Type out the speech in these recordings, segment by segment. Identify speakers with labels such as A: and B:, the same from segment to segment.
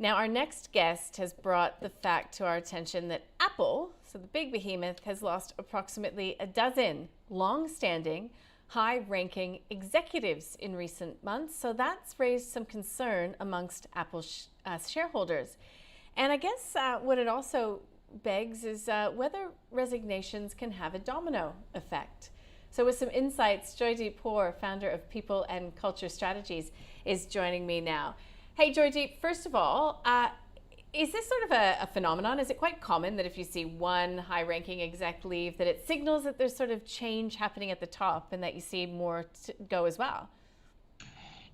A: Now, our next guest has brought the fact to our attention that Apple, so the big behemoth, has lost approximately a dozen long-standing, high-ranking executives in recent months. So that's raised some concern amongst Apple shareholders. And I guess what it also begs is whether resignations can have a domino effect. So with some insights, Joydeep, founder of People and Culture Strategies, is joining me now. Hey, Joydeep, first of all, is this sort of a phenomenon? Is it quite common that if you see one high-ranking exec leave, that it signals that there's sort of change happening at the top and that you see more to go as well?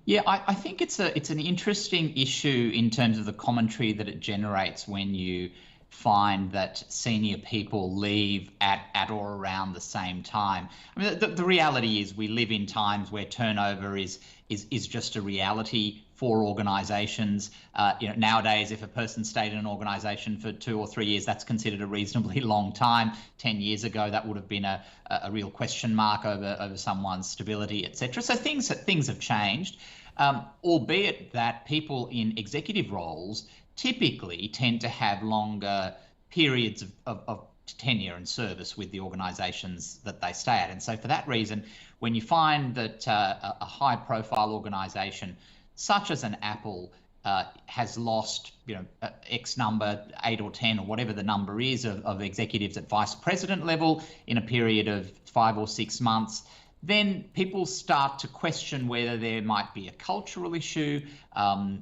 B: Yeah, I think it's an interesting issue in terms of the commentary that it generates when you find that senior people leave at or around the same time. I mean, the reality is we live in times where turnover is just a reality for organisations. Nowadays, if a person stayed in an organisation for 2 or 3 years, that's considered a reasonably long time. 10 years ago, that would have been a real question mark over someone's stability, etc. So things have changed, albeit that people in executive roles typically tend to have longer periods of tenure and service with the organisations that they stay at. And so for that reason, when you find that a high-profile organisation such as an Apple has lost, X number, 8 or 10 or whatever the number is of executives at vice president level in a period of 5 or 6 months, then people start to question whether there might be a cultural issue,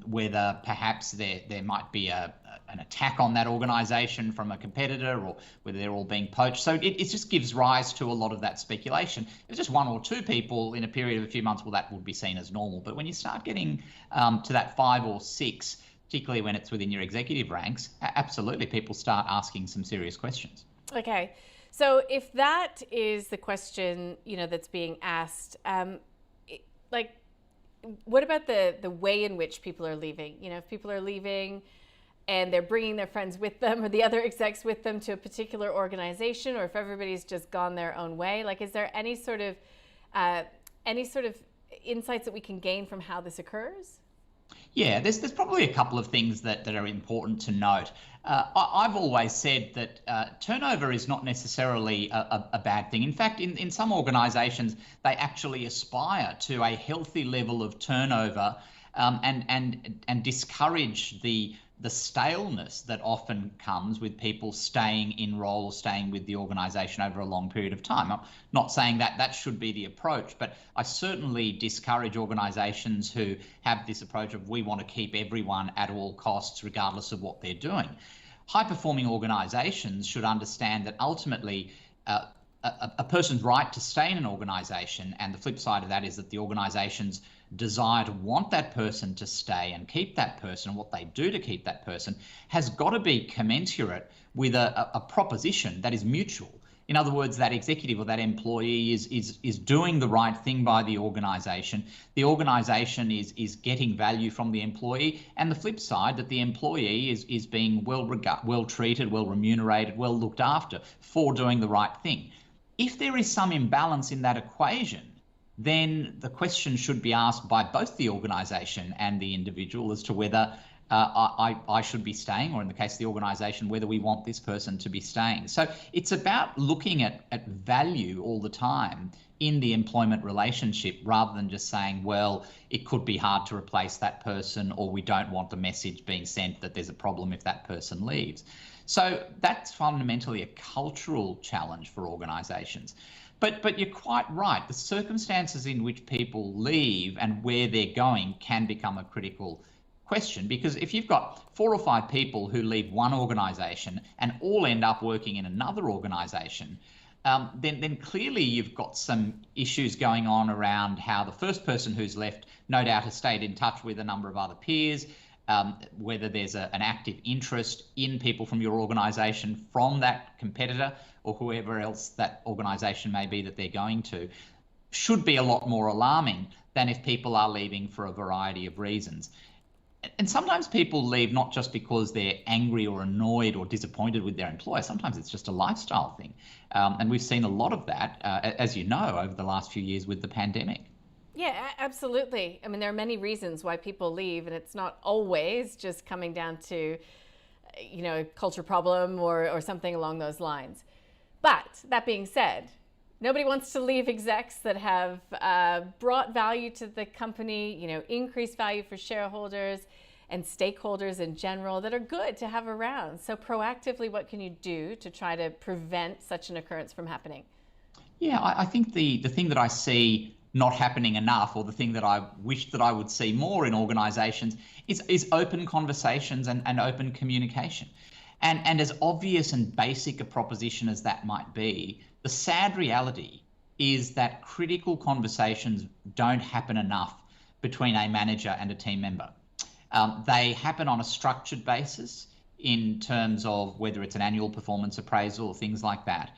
B: whether perhaps there might be an attack on that organisation from a competitor, or whether they're all being poached. So it just gives rise to a lot of that speculation. If it's just 1 or 2 people in a period of a few months, well, that would be seen as normal. But when you start getting to that 5 or 6, particularly when it's within your executive ranks, absolutely, people start asking some serious questions.
A: Okay. So if that is the question, that's being asked, what about the way in which people are leaving? If people are leaving and they're bringing their friends with them or the other execs with them to a particular organization, or if everybody's just gone their own way, is there any sort of insights that we can gain from how this occurs?
B: Yeah, there's probably a couple of things that are important to note. I've always said that turnover is not necessarily a bad thing. In fact, in some organisations, they actually aspire to a healthy level of turnover and discourage the staleness that often comes with people staying in role, staying with the organisation over a long period of time. I'm not saying that should be the approach, but I certainly discourage organisations who have this approach of we want to keep everyone at all costs regardless of what they're doing. High-performing organisations should understand that ultimately a person's right to stay in an organisation, and the flip side of that is that the organisation's desire to want that person to stay and keep that person, and what they do to keep that person, has got to be commensurate with a proposition that is mutual. In other words, that executive or that employee is doing the right thing by the organisation. The organisation is getting value from the employee, and the flip side, that the employee is being well treated, well remunerated, well looked after for doing the right thing. If there is some imbalance in that equation, then the question should be asked by both the organisation and the individual as to whether I should be staying, or in the case of the organisation, whether we want this person to be staying. So it's about looking at value all the time in the employment relationship, rather than just saying, well, it could be hard to replace that person, or we don't want the message being sent that there's a problem if that person leaves. So that's fundamentally a cultural challenge for organisations. But you're quite right. The circumstances in which people leave and where they're going can become a critical question, because if you've got 4 or 5 people who leave one organisation and all end up working in another organisation, then clearly you've got some issues going on around how the first person who's left no doubt has stayed in touch with a number of other peers, whether there's an active interest in people from your organisation from that competitor or whoever else that organisation may be that they're going to, should be a lot more alarming than if people are leaving for a variety of reasons. And sometimes people leave not just because they're angry or annoyed or disappointed with their employer. Sometimes it's just a lifestyle thing. And we've seen a lot of that, as you know, over the last few years with the pandemic.
A: Yeah, absolutely. I mean, there are many reasons why people leave, and it's not always just coming down to, culture problem or something along those lines. But that being said, nobody wants to leave execs that have brought value to the company, increased value for shareholders and stakeholders in general that are good to have around. So proactively, what can you do to try to prevent such an occurrence from happening?
B: Yeah, I think the thing that I see not happening enough, or the thing that I wish that I would see more in organizations, is open conversations and open communication. And as obvious and basic a proposition as that might be, the sad reality is that critical conversations don't happen enough between a manager and a team member. They happen on a structured basis in terms of whether it's an annual performance appraisal or things like that.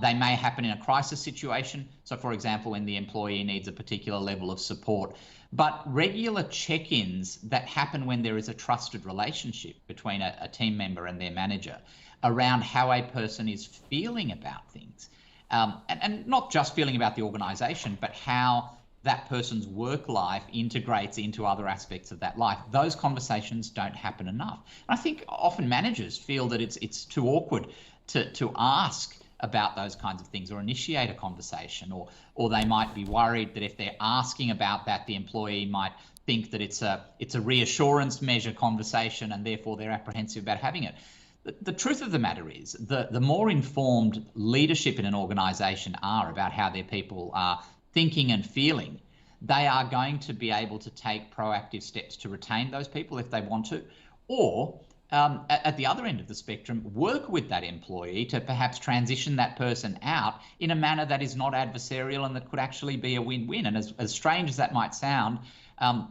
B: They may happen in a crisis situation. So, for example, when the employee needs a particular level of support. But regular check-ins that happen when there is a trusted relationship between a team member and their manager around how a person is feeling about things. And not just feeling about the organisation, but how that person's work life integrates into other aspects of that life. Those conversations don't happen enough. And I think often managers feel that it's too awkward to ask about those kinds of things or initiate a conversation, or they might be worried that if they're asking about that, the employee might think that it's a reassurance measure conversation, and therefore they're apprehensive about having it. The truth of the matter is the more informed leadership in an organisation are about how their people are thinking and feeling, they are going to be able to take proactive steps to retain those people if they want to, or at the other end of the spectrum, work with that employee to perhaps transition that person out in a manner that is not adversarial and that could actually be a win-win. And as strange as that might sound,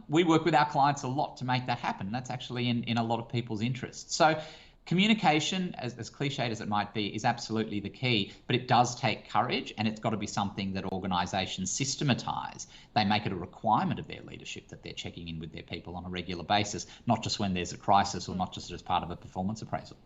B: we work with our clients a lot to make that happen. That's actually in a lot of people's interests. So communication, as cliched as it might be, is absolutely the key, but it does take courage, and it's got to be something that organisations systematise. They make it a requirement of their leadership that they're checking in with their people on a regular basis, not just when there's a crisis or not just as part of a performance appraisal.